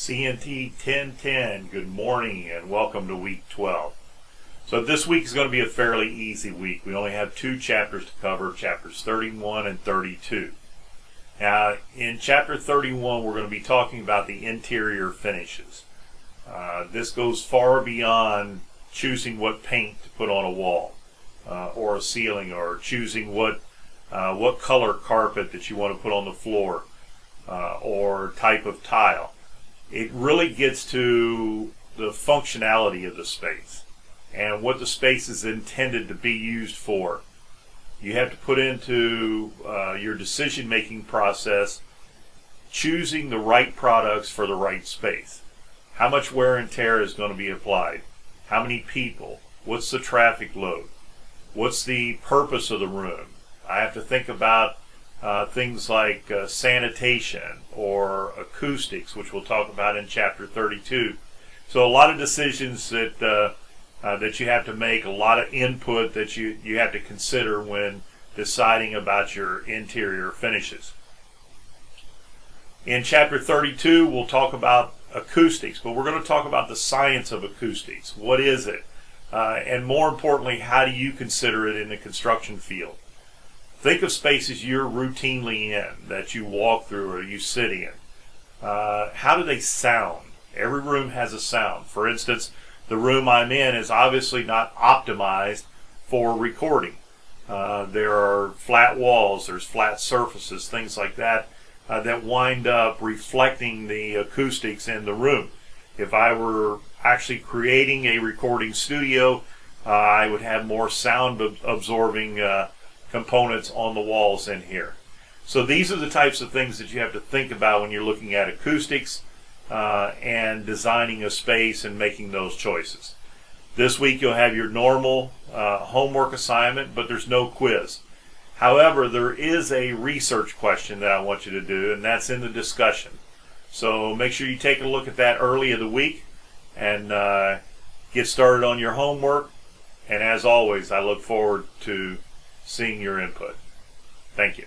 CNT 1010, good morning and welcome to week 12. So this week is going to be a fairly easy week. We only have two chapters to cover, chapters 31 and 32. Now in chapter 31 we're going to be talking about the interior finishes. This goes far beyond choosing what paint to put on a wall or a ceiling, or choosing what color carpet that you want to put on the floor or type of tile. It really gets to the functionality of the space and what the space is intended to be used for. You have to put into your decision-making process choosing the right products for the right space. How much wear and tear is going to be applied? How many people? What's the traffic load? What's the purpose of the room? I have to think about things like sanitation or acoustics, which we'll talk about in chapter 32. So a lot of decisions that you have to make, a lot of input that you have to consider when deciding about your interior finishes. In chapter 32, we'll talk about acoustics, but we're going to talk about the science of acoustics. What is it? And more importantly, how do you consider it in the construction field? Think of spaces you're routinely in, that you walk through or you sit in. How do they sound? Every room has a sound. For instance, the room I'm in is obviously not optimized for recording. There are flat walls, there's flat surfaces, things like that, that wind up reflecting the acoustics in the room. If I were actually creating a recording studio, I would have more sound absorbing components on the walls in here. So these are the types of things that you have to think about when you're looking at acoustics and designing a space and making those choices. This week you'll have your normal homework assignment, but there's no quiz. However, there is a research question that I want you to do, and that's in the discussion. So make sure you take a look at that early in the week and get started on your homework. And as always, I look forward to seeing your input. Thank you.